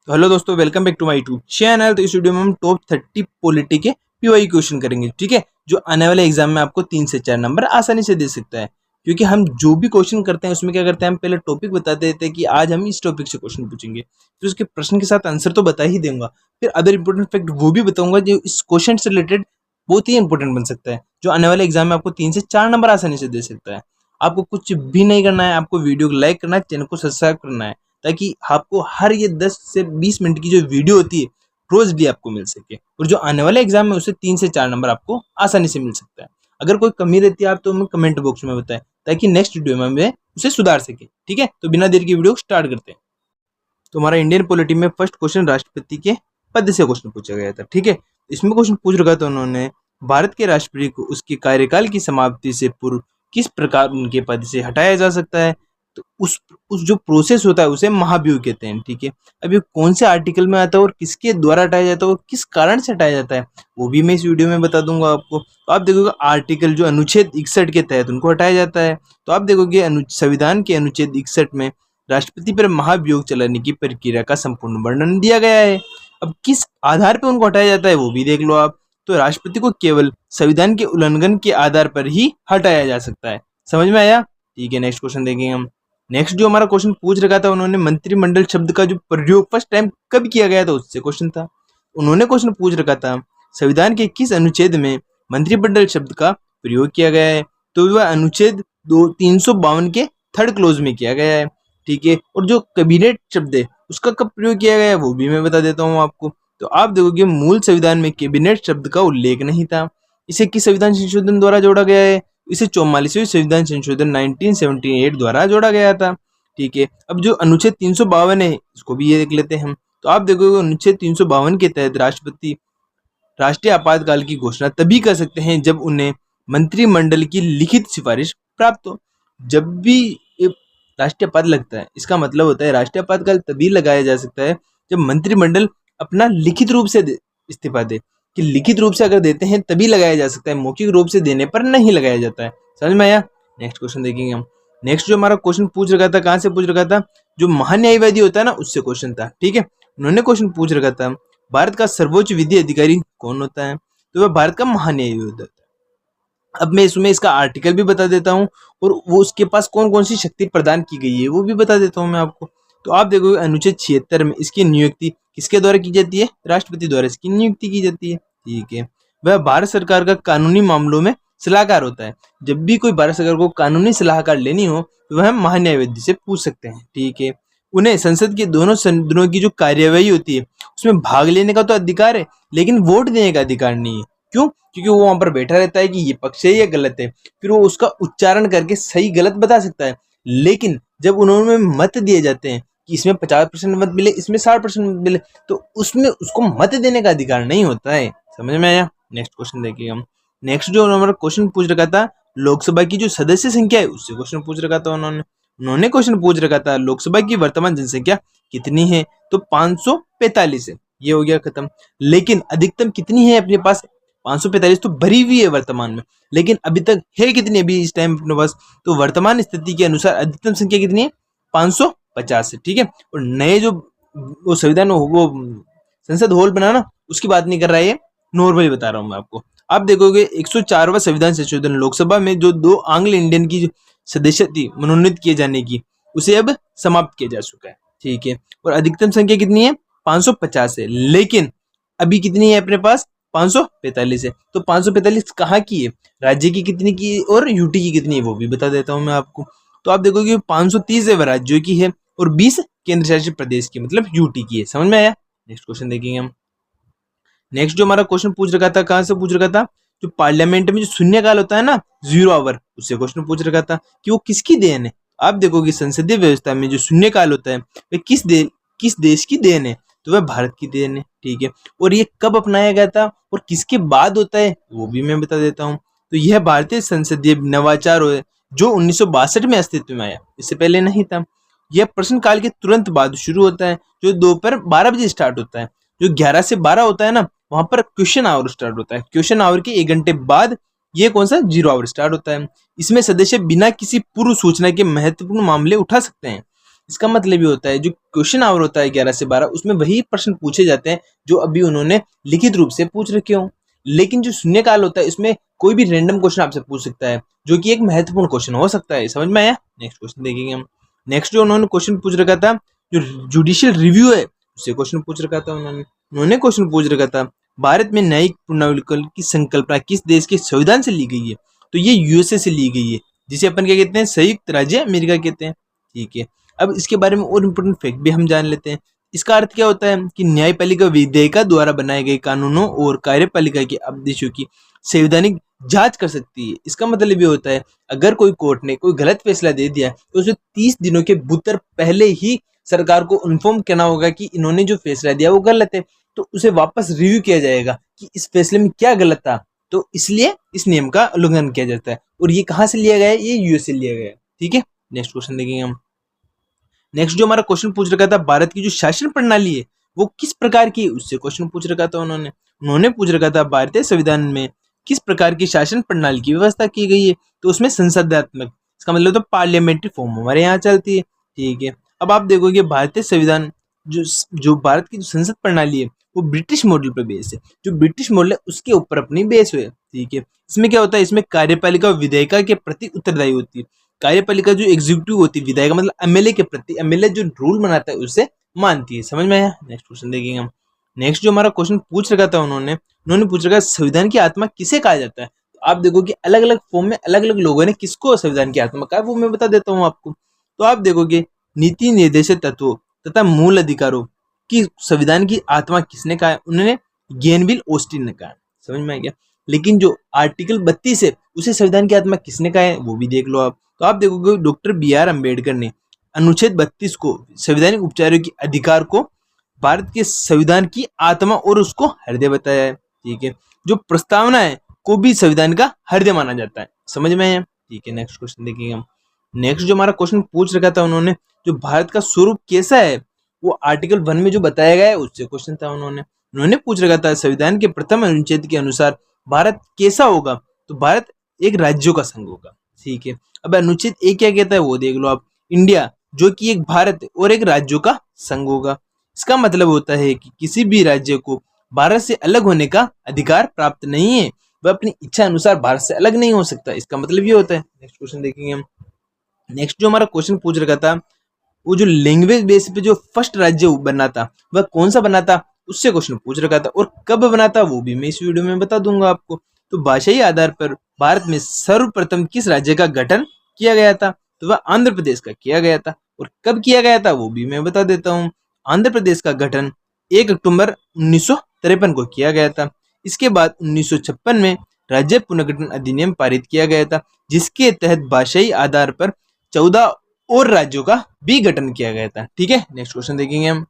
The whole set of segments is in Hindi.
तो हेलो दोस्तों, welcome back to my YouTube channel. तो इस वीडियो में हम टॉप 30 पॉलिटी के पीवाई क्वेश्चन करेंगे, ठीक है, जो आने वाले एग्जाम में आपको 3 से 4 नंबर आसानी से दे सकता है। क्योंकि हम जो भी क्वेश्चन करते हैं उसमें क्या करते हैं, हम पहले टॉपिक बता देते हैं कि आज हम इस टॉपिक से क्वेश्चन पूछेंगे, फिर उसके प्रश्न के साथ आंसर तो बता ही दूंगा, फिर अदर इंपॉर्टेंट फैक्ट वो भी बताऊंगा जो इस क्वेश्चन से रिलेटेड बहुत ही इंपॉर्टेंट बन सकता है, जो आने वाले एग्जाम में आपको 3 से 4 नंबर आसानी से दे सकता है। आपको कुछ भी नहीं करना है, आपको वीडियो को लाइक करना है, चैनल को सब्सक्राइब करना है, ताकि आपको हर ये 10 से 20 मिनट की जो वीडियो होती है रोज भी आपको मिल सके, और जो आने वाले एग्जाम में उसे 3 से 4 नंबर आपको आसानी से मिल सकता है। अगर कोई कमी रहती है आप तो हमें कमेंट बॉक्स में बताएं, ताकि नेक्स्ट वीडियो में हमें उसे सुधार सके। ठीक है, तो बिना देर की वीडियो स्टार्ट करते हैं। तो हमारा इंडियन पॉलिटी में फर्स्ट क्वेश्चन राष्ट्रपति के पद से क्वेश्चन पूछा गया था। ठीक है, इसमें क्वेश्चन पूछ रखा था उन्होंने, भारत के राष्ट्रपति को उसके कार्यकाल की समाप्ति से पूर्व किस प्रकार उनके पद से हटाया जा सकता है। तो उस जो प्रोसेस होता है उसे महाभियोग कहते हैं। ठीक है, अब ये कौन से आर्टिकल में आता है और किसके द्वारा हटाया जाता है और किस कारण से हटाया जाता है वो भी मैं इस वीडियो में बता दूंगा आपको। तो आप देखोगे आर्टिकल जो अनुच्छेद 61 के तहत उनको हटाया जाता है। तो आप देखोगे संविधान के अनुच्छेद 61 में राष्ट्रपति पर महाभियोग चलाने की प्रक्रिया का संपूर्ण वर्णन दिया गया है। अब किस आधार पर उनको हटाया जाता है वो भी देख लो आप। तो राष्ट्रपति को केवल संविधान के उल्लंघन के आधार पर ही हटाया जा सकता है। समझ में आया? ठीक है, नेक्स्ट क्वेश्चन देखेंगे हम। नेक्स्ट जो हमारा क्वेश्चन पूछ रखा था उन्होंने, मंत्रिमंडल शब्द का जो प्रयोग फर्स्ट टाइम कब किया गया था उससे क्वेश्चन था। उन्होंने क्वेश्चन पूछ रखा था संविधान के किस अनुच्छेद में मंत्रिमंडल शब्द का प्रयोग किया गया है। तो वह अनुच्छेद 352 के थर्ड क्लोज में किया गया है। ठीक है, और जो कैबिनेट शब्द है उसका कब प्रयोग किया गया है वो भी मैं बता देता हूँ आपको। तो आप देखोगे मूल संविधान में कैबिनेट शब्द का उल्लेख नहीं था। इसे किस संविधान संशोधन द्वारा जोड़ा गया है? इसे 44वें संविधान संशोधन 1978 द्वारा जोड़ा गया था। ठीक है, अब जो अनुच्छेद 352 है इसको भी ये देख लेते हैं हम। तो आप देखोगे अनुच्छेद 352 के तहत राष्ट्रपति राष्ट्रीय आपातकाल की घोषणा तभी कर सकते हैं जब उन्हें मंत्रिमंडल की लिखित सिफारिश प्राप्त हो। जब भी राष्ट्रीय आपात लगता है इसका मतलब होता है राष्ट्रीय आपातकाल तभी लगाया जा सकता है जब मंत्रिमंडल अपना लिखित रूप से इस्तीफा दे। कि लिखित रूप से अगर देते हैं तभी लगाया जा सकता है, मौखिक रूप से देने पर नहीं लगाया जाता है। समझ में आया? नेक्स्ट क्वेश्चन देखेंगे हम। नेक्स्ट जो हमारा क्वेश्चन पूछ रखा था, कहाँ से पूछ रखा था, जो महान्यायवादी होता है ना उससे क्वेश्चन था। ठीक है, उन्होंने क्वेश्चन पूछ रखा था भारत का सर्वोच्च विधि अधिकारी कौन होता है। तो वह भारत का महान्यायवादी होता है। अब मैं इसमें इसका आर्टिकल भी बता देता हूँ और वो उसके पास कौन कौन सी शक्ति प्रदान की गई है वो भी बता देता हूँ मैं आपको। तो आप देखोगे अनुच्छेद 76 में इसकी नियुक्ति किसके द्वारा की जाती है? राष्ट्रपति द्वारा इसकी नियुक्ति की जाती है। ठीक है, वह भारत सरकार का कानूनी मामलों में सलाहकार होता है। जब भी कोई भारत सरकार को कानूनी सलाहकार लेनी हो तो वह महान्यायवादी से पूछ सकते हैं। ठीक है, उन्हें संसद के दोनों सदनों की जो कार्यवाही होती है उसमें भाग लेने का तो अधिकार है, लेकिन वोट देने का अधिकार नहीं है। क्यों? क्योंकि वो वहां पर बैठा रहता है कि ये पक्ष है या गलत है, फिर वो उसका उच्चारण करके सही गलत बता सकता है। लेकिन जब उन्होंने मत दिए जाते हैं कि इसमें 50% मत मिले, इसमें 60% मत मिले, तो उसमें उसको मत देने का अधिकार नहीं होता है। समझ में आया? नेक्स्ट क्वेश्चन देखिए हम। नेक्स्ट जो हमारा क्वेश्चन पूछ रखा था लोकसभा की जो सदस्य संख्या है उससे क्वेश्चन पूछ रखा था उन्होंने। उन्होंने क्वेश्चन पूछ रखा था लोकसभा की वर्तमान जनसंख्या कितनी है। तो 545 है, ये हो गया खत्म। लेकिन अधिकतम कितनी है अपने पास? 545 तो भरी हुई है वर्तमान में, लेकिन अभी तक है कितनी अभी इस टाइम अपने पास? तो वर्तमान स्थिति के अनुसार अधिकतम संख्या कितनी है? 550 है। ठीक है, और नए जो वो संविधान वो संसद हॉल बनाना उसकी बात नहीं कर रहा है, ये नॉर्मली बता रहा हूँ मैं आपको। आप देखोगे 104वां संविधान संशोधन लोकसभा में जो 2 एंग्लो इंडियन की सदस्य थी मनोनीत किए जाने की, उसे अब समाप्त किया जा चुका है। ठीक है, और अधिकतम संख्या कितनी है? 550 है, लेकिन अभी कितनी है अपने पास? 545 है। तो 545 कहाँ की है, राज्य की कितनी की और यूटी की कितनी है वो भी बता देता हूँ मैं आपको। तो आप देखोगे 530 है वह राज्यों की है और 20 केंद्र शासित प्रदेश की मतलब यूटी की है। समझ में आया? नेक्स्ट क्वेश्चन देखेंगे हम। नेक्स्ट जो हमारा क्वेश्चन पूछ रखा था, कहाँ से पूछ रखा था, जो पार्लियामेंट में जो शून्यकाल होता है ना, 0 आवर, उससे क्वेश्चन पूछ रखा था कि वो किसकी देन है। आप देखोगे संसदीय व्यवस्था में जो शून्यकाल होता है वह किस देश की देन है। तो वह भारत की देन है। ठीक है, और ये कब अपनाया गया था और किसके बाद होता है वो भी मैं बता देता हूँ। तो यह भारतीय संसदीय नवाचार है जो 1962 में अस्तित्व में आया, इससे पहले नहीं था। यह प्रश्नकाल के तुरंत बाद शुरू होता है जो दोपहर 12 बजे स्टार्ट होता है। जो 11 से 12 होता है ना वहां पर क्वेश्चन आवर स्टार्ट होता है। क्वेश्चन आवर के 1 घंटे बाद ये कौन सा 0 आवर स्टार्ट होता है। इसमें सदस्य बिना किसी पूर्व सूचना के महत्वपूर्ण मामले उठा सकते हैं। इसका मतलब ये होता है जो क्वेश्चन आवर होता है 11 से 12 उसमें वही प्रश्न पूछे जाते हैं जो अभी उन्होंने लिखित रूप से पूछ रखे हों। लेकिन जो शून्यकाल होता है इसमें कोई भी रैंडम क्वेश्चन आपसे पूछ सकता है जो कि एक महत्वपूर्ण क्वेश्चन हो सकता है। समझ में आया? नेक्स्ट क्वेश्चन देखेंगे हम। नेक्स्ट जो उन्होंने क्वेश्चन पूछ रखा था जो जुडिशियल रिव्यू है उससे क्वेश्चन पूछ रखा था उन्होंने क्वेश्चन पूछ रखा था भारत में न्यायिक पुनर्विकल्प की संकल्पना किस देश के संविधान से ली गई है? तो ये यूएसए से ली गई है जिसे अपन क्या कहते हैं, संयुक्त राज्य अमेरिका कहते हैं। ठीक है, अब इसके बारे में और इम्पोर्टेंट फैक्ट भी हम जान लेते हैं। इसका अर्थ क्या होता है कि न्यायपालिका विधेयिका द्वारा बनाए गए कानूनों और कार्यपालिका के आदेशों की संवैधानिक जांच कर सकती है। इसका मतलब ये होता है अगर कोई कोर्ट ने कोई गलत फैसला दे दिया तो उसे 30 दिनों के भीतर पहले ही सरकार को इन्फॉर्म करना होगा कि इन्होंने जो फैसला दिया वो गलत है, तो उसे वापस रिव्यू किया जाएगा कि इस फैसले में क्या गलत था। तो इसलिए इस नियम का उल्लंघन किया जाता है। और ये कहाँ से लिया गया है? ये यूएस से लिया गया है। ठीक है, नेक्स्ट क्वेश्चन देखेंगे हम। नेक्स्ट जो हमारा क्वेश्चन पूछ रखा था भारत की जो शासन प्रणाली है वो किस प्रकार की है उससे क्वेश्चन पूछ रखा था उन्होंने पूछ रखा था भारतीय संविधान में किस प्रकार की शासन प्रणाली की व्यवस्था की गई है? तो उसमें संसदीयात्मक, इसका मतलब तो पार्लियामेंट्री फॉर्म हमारे यहाँ चलती है। ठीक है, अब आप देखोगे भारतीय संविधान जो जो भारत की जो संसद प्रणाली है वो ब्रिटिश मॉडल पर बेस है। जो ब्रिटिश मॉडल है उसके ऊपर अपनी बेस है। ठीक है, इसमें क्या होता है, इसमें कार्यपालिका विधेयिका के प्रति उत्तरदायी होती है। कार्यपालिका जो एग्जीक्यूटिव होती है, विधायिका मतलब एमएलए के प्रति, एमएलए जो रूल बनाता है उसे मानती है। समझ में आया? नेक्स्ट क्वेश्चन देखेंगे हम। नेक्स्ट जो हमारा क्वेश्चन पूछ रखा था उन्होंने पूछ रखा संविधान की आत्मा किसे कहा जाता है? तो आप देखो कि अलग अलग फॉर्म में अलग अलग लोगों ने किसको संविधान की आत्मा कहा, वो मैं बता देता हूँ आपको। तो आप देखोगे नीति निर्देशित तत्वों तथा मूल अधिकारों की संविधान की आत्मा किसने कहा है? उन्होंने गेनविल ऑस्टिन ने कहा है। समझ में आ गया? लेकिन जो आर्टिकल 32 है उसे संविधान की आत्मा किसने कहा है वो भी देख लो आप। तो आप देखोगे डॉक्टर बी.आर. अम्बेडकर ने अनुच्छेद 32 को संवैधानिक उपचारों के अधिकार को भारत के संविधान की आत्मा और उसको हृदय बताया है। ठीक है, जो प्रस्तावना है को भी संविधान का हृदय माना जाता है। समझ में आया? ठीक है, नेक्स्ट क्वेश्चन देखेंगे हम। नेक्स्ट जो हमारा क्वेश्चन पूछ रखा था जो भारत का स्वरूप कैसा है वो आर्टिकल 1 में जो बताया गया है उससे क्वेश्चन था उन्होंने पूछ रखा था संविधान के प्रथम अनुच्छेद के अनुसार भारत कैसा होगा? तो भारत एक राज्यों का संघ होगा। ठीक है, अब अनुच्छेद 1 क्या कहता है वो देख लो आप। इंडिया जो कि एक भारत और एक राज्यों का संघ होगा। इसका मतलब होता है कि किसी भी राज्य को भारत से अलग होने का अधिकार प्राप्त नहीं है, वह अपनी इच्छा अनुसार भारत से अलग नहीं हो सकता। इसका मतलब ये होता है। नेक्स्ट क्वेश्चन देखेंगे हम। नेक्स्ट जो हमारा क्वेश्चन पूछ रखा था वो जो लैंग्वेज बेस पे जो फर्स्ट राज्य बना था वह कौन सा बना था उससे क्वेश्चन पूछ रखा था, और कब बना था वो भी मैं इस वीडियो में बता दूंगा आपको। तो भाषाई आधार पर भारत में सर्वप्रथम किस राज्य का गठन किया गया था? तो वह आंध्र प्रदेश का किया गया था। और कब किया गया था वो भी मैं बता देता हूँ। आंध्र प्रदेश का गठन 1 अक्टूबर 1953 को किया गया था। इसके बाद 1956 में राज्य पुनर्गठन अधिनियम पारित किया गया था जिसके तहत भाषाई आधार पर 14 और राज्यों का भी गठन किया गया था। ठीक है, नेक्स्ट क्वेश्चन देखेंगे हम।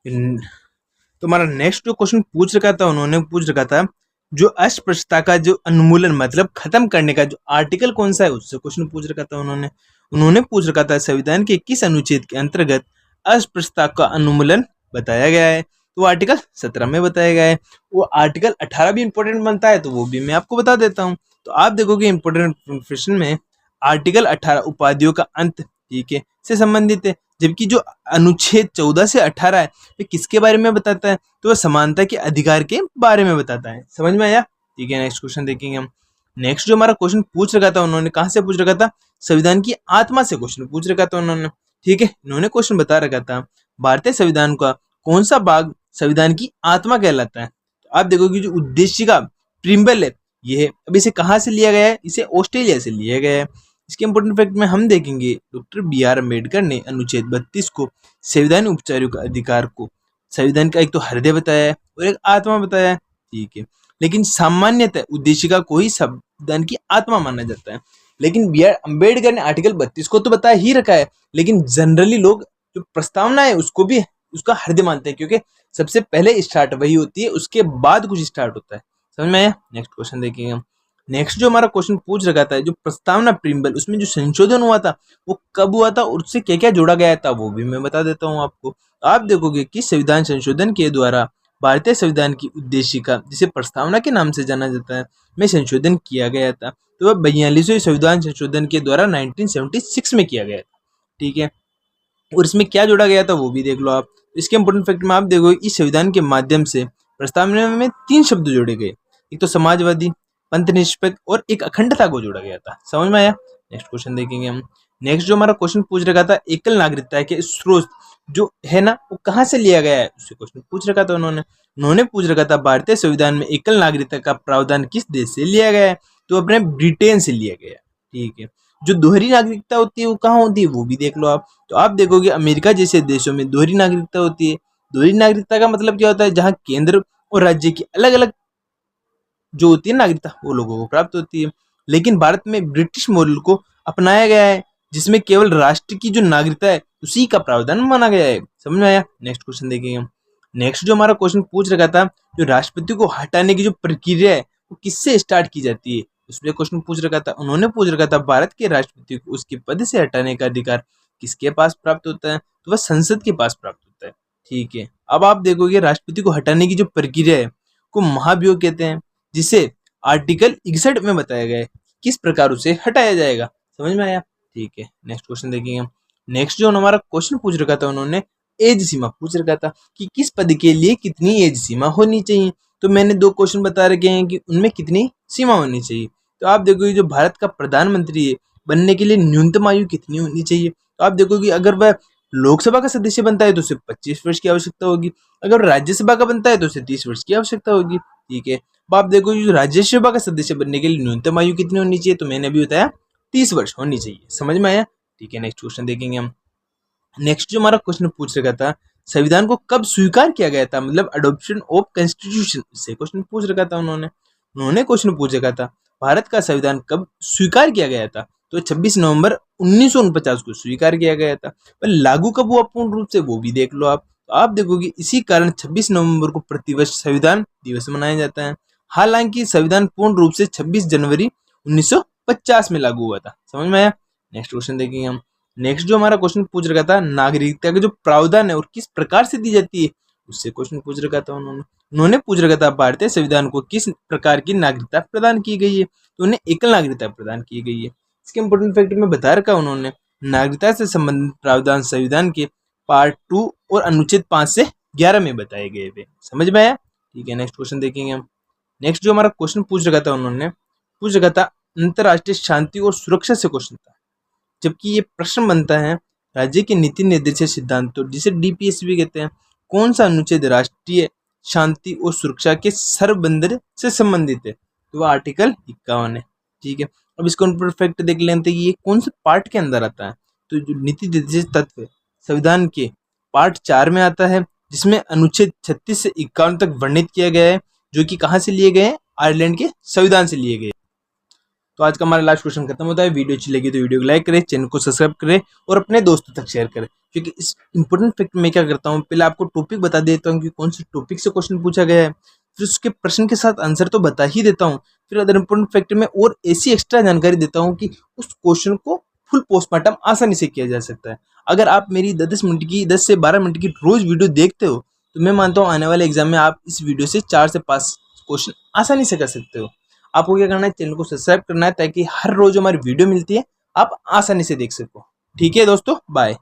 तो हमारा नेक्स्ट जो क्वेश्चन पूछ रखा था उन्होंने पूछ रखा था जो अस्पृश्यता का जो उन्मूलन मतलब खत्म करने का जो आर्टिकल कौन सा है उससे क्वेश्चन पूछ रखा था उन्होंने पूछ रखा था संविधान के किस अनुच्छेद के अंतर्गत अस्पृश्यता का उन्मूलन बताया गया है? तो आर्टिकल 17 में बताया गया है। वो आर्टिकल 18 भी इंपॉर्टेंट बनता है तो वो भी मैं आपको बता देता हूँ। तो आप देखोगे इंपॉर्टेंट इन्फॉर्मेशन में आर्टिकल 18 उपाधियों का अंत, ठीक है, से संबंधित है, जबकि जो अनुच्छेद 14 से 18 है ये किसके बारे में बताता है? तो वह समानता के अधिकार के बारे में बताता है। समझ में आया? ठीक है, नेक्स्ट क्वेश्चन देखेंगे हम। नेक्स्ट जो हमारा क्वेश्चन पूछ रखा था उन्होंने कहाँ से पूछ रखा था? संविधान की आत्मा से क्वेश्चन पूछ रखा था उन्होंने। ठीक है, इन्होंने क्वेश्चन बता रखा था भारतीय संविधान का कौन सा भाग संविधान की आत्मा कहलाता है? तो आप देखोगे जो उद्देशिका प्रिम्बल है ये है। अब इसे कहाँ से लिया गया है? इसे ऑस्ट्रेलिया से लिया गया है। इसके इंपोर्टेंट फैक्ट में हम देखेंगे डॉक्टर बी.आर. अम्बेडकर ने अनुच्छेद 32 को संवैधानिक उपचारों का अधिकार को संविधान का एक तो हृदय बताया है और एक आत्मा बताया है। ठीक है, लेकिन सामान्यतः उद्देशिका को ही संविधान की आत्मा माना जाता है। लेकिन बी.आर. अम्बेडकर ने आर्टिकल 32 को तो बताया ही रखा है, लेकिन जनरली लोग जो प्रस्तावना है उसको भी उसका हृदय मानते हैं, क्योंकि सबसे पहले स्टार्ट वही होती है, उसके बाद कुछ स्टार्ट होता है। समझ में आया? नेक्स्ट क्वेश्चन देखेंगे हम। नेक्स्ट जो हमारा क्वेश्चन पूछ रखा था जो प्रस्तावना प्रिम्बल उसमें जो संशोधन हुआ था वो कब हुआ था और उससे क्या क्या जोड़ा गया था वो भी मैं बता देता हूँ आपको। आप देखोगे कि संविधान संशोधन के द्वारा भारतीय संविधान की उद्देशिका जिसे प्रस्तावना के नाम से जाना जाता है में संशोधन किया गया था। तो वह 42वें संविधान संशोधन के द्वारा 1976 में किया गया था। ठीक है। और इसमें क्या जोड़ा गया था वो भी देख लो आप। इसके इंपोर्टेंट फैक्ट में आप देखोगे इस संविधान के माध्यम से प्रस्तावना में 3 शब्द जोड़े गए। एक तो समाजवादी, पंथनिरपेक्ष और एक अखंडता को जोड़ा गया था। समझ में आया? नेक्स्ट क्वेश्चन देखेंगे हम। नेक्स्ट जो हमारा क्वेश्चन पूछ रखा था, एकल नागरिकता के स्रोत जो है ना वो कहाँ से लिया गया है, उससे क्वेश्चन पूछ रखा था उन्होंने पूछ रखा था भारतीय संविधान में एकल नागरिकता का प्रावधान किस देश से लिया गया है, तो अपने ब्रिटेन से लिया गया है। ठीक है। जो दोहरी नागरिकता होती है वो कहाँ होती है वो भी देख लो आप। तो आप देखोगे अमेरिका जैसे देशों में दोहरी नागरिकता होती है। दोहरी नागरिकता का मतलब क्या होता है, जहाँ केंद्र और राज्य की अलग अलग जो होती है नागरिकता वो लोगों को प्राप्त होती है। लेकिन भारत में ब्रिटिश मॉडल को अपनाया गया है, जिसमें केवल राष्ट्र की जो नागरिकता है उसी का प्रावधान माना गया है। समझ में आया? नेक्स्ट क्वेश्चन देखेंगे हम। नेक्स्ट जो हमारा क्वेश्चन पूछ रखा था, जो राष्ट्रपति को हटाने की जो प्रक्रिया है वो किससे स्टार्ट की जाती है, उसमें क्वेश्चन पूछ रखा था। उन्होंने पूछ रखा था भारत के राष्ट्रपति को उसके पद से हटाने का अधिकार किसके पास प्राप्त होता है, तो वह संसद के पास प्राप्त होता है। ठीक है। अब आप देखोगे राष्ट्रपति को हटाने की जो प्रक्रिया है को महाभियोग कहते हैं, जिसे आर्टिकल 61 में बताया गया है किस प्रकार उसे हटाया जाएगा। समझ में आया? ठीक है। नेक्स्ट क्वेश्चन देखेंगे हम। नेक्स्ट जो हमारा क्वेश्चन पूछ रखा था उन्होंने, एज सीमा पूछ रखा था कि किस पद के लिए कितनी एज सीमा होनी चाहिए। तो मैंने 2 क्वेश्चन बता रखे हैं कि उनमें कितनी सीमा होनी चाहिए। तो आप देखोगे जो भारत का प्रधानमंत्री है बनने के लिए न्यूनतम आयु कितनी होनी चाहिए। तो आप देखोगे अगर वह लोकसभा का सदस्य बनता है तो उसे 25 वर्ष की आवश्यकता होगी, अगर राज्यसभा का बनता है तो उसे 30 वर्ष की आवश्यकता होगी। ठीक है। अब आप देखो जो राज्यसभा का सदस्य बनने के लिए न्यूनतम आयु कितनी होनी चाहिए, तो मैंने अभी बताया 30 वर्ष होनी चाहिए। समझ में आया? ठीक है। नेक्स्ट क्वेश्चन देखेंगे हम। नेक्स्ट जो हमारा क्वेश्चन पूछ रखा था, संविधान को कब स्वीकार किया गया था, मतलब अडॉप्शन ऑफ कॉन्स्टिट्यूशन से क्वेश्चन पूछ रखा था उन्होंने क्वेश्चन पूछ रखा था भारत का संविधान कब स्वीकार किया गया था, तो 26 नवंबर 1949 को स्वीकार किया गया था। पर लागू कब हुआ पूर्ण रूप से वो भी देख लो आप। तो आप देखोगे इसी कारण 26 नवंबर को प्रतिवर्ष संविधान दिवस मनाया जाता है। हालांकि संविधान पूर्ण रूप से 26 जनवरी 1950 में लागू हुआ था। समझ में आया? नेक्स्ट क्वेश्चन देखेंगे हम। नेक्स्ट जो हमारा क्वेश्चन पूछ रखा था, नागरिकता का जो प्रावधान है और किस प्रकार से दी जाती है, उससे क्वेश्चन पूछ रखा था उन्होंने पूछ रखा था भारतीय संविधान को किस प्रकार की नागरिकता प्रदान की गई है, तो उन्हें एकल नागरिकता प्रदान की गई है। इसके इंपोर्टेंट फैक्ट में बता रखा उन्होंने, नागरिकता से संबंधित प्रावधान संविधान के पार्ट 2 और अनुच्छेद 5 से 11 में बताए गए थे। समझ में आया? ठीक है। नेक्स्ट क्वेश्चन देखेंगे हम। नेक्स्ट जो हमारा क्वेश्चन पूछ रखा था पूछ रखा था अंतरराष्ट्रीय शांति और सुरक्षा से क्वेश्चन था, जबकि ये प्रश्न बनता है राज्य के नीति निर्देश सिद्धांतों जिसे डीपीएस भी कहते हैं, कौन सा अनुच्छेद राष्ट्रीय शांति और सुरक्षा के सर्वबंध से संबंधित है, तो वह आर्टिकल 51 है। ठीक है। अब इसको परफेक्ट देख लेते हैं कि ये कौन से पार्ट के अंदर आता है। तो जो नीति निर्देश तत्व संविधान के पार्ट 4 में आता है, जिसमें अनुच्छेद 36 से 51 तक वर्णित किया गया है, जो कि कहाँ से लिए गए हैं, आयरलैंड के संविधान से लिए गए। तो आज का हमारा लास्ट क्वेश्चन खत्म होता है। वीडियो अच्छी लगी तो वीडियो को लाइक करें, चैनल को सब्सक्राइब करें और अपने दोस्तों तक शेयर करें। क्योंकि इस इंपोर्टेंट फैक्ट में क्या करता हूँ, पहले आपको टॉपिक बता देता हूँ कि कौन से टॉपिक से क्वेश्चन पूछा गया है, फिर उसके प्रश्न के साथ आंसर तो बता ही देता हूँ, फिर अदर इंपोर्टेंट फैक्ट में और ऐसी एक्स्ट्रा जानकारी देता हूँ कि उस क्वेश्चन को फुल पोस्टमार्टम आसानी से किया जा सकता है। अगर आप मेरी 10 से 12 मिनट की रोज वीडियो देखते हो तो मैं मानता हूँ आने वाले एग्जाम में आप इस वीडियो से 4 से 5 क्वेश्चन आसानी से कर सकते हो। आपको क्या करना है, चैनल को सब्सक्राइब करना है ताकि हर रोज हमारी वीडियो मिलती है आप आसानी से देख सको। ठीक है दोस्तों, बाय।